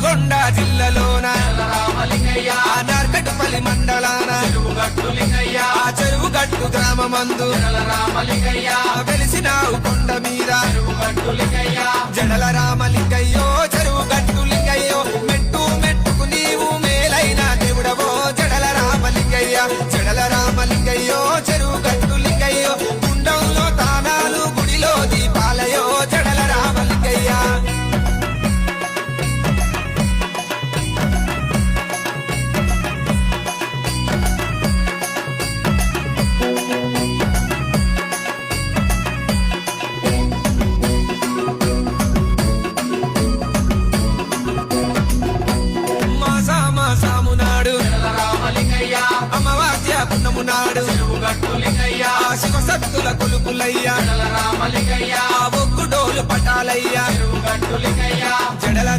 నల్గొండ జిల్లాలోన నార్కట్పల్లి మండలాన చెరువుగట్టు గ్రామమందు వెలిసినావు కొండ మీద జడల రామలింగయ్యో చెరువుగట్టు లింగయ్యో మెట్టు మెట్టుకు నీవు మేలైన దేవుడవో జడల రామలింగయ్య జడల రామలింగయ్యో చెరువుగట్టు లింగయ్యో గుండంలో తానాలు గుడిలో దీపాలయో జడల రామలింగయ్య సామునాడు అమావాస్య పున్నమునాడు శివ సత్తుల కొలుకులయ్యా ఒగ్గు డోలు పటాలయ్యా జడల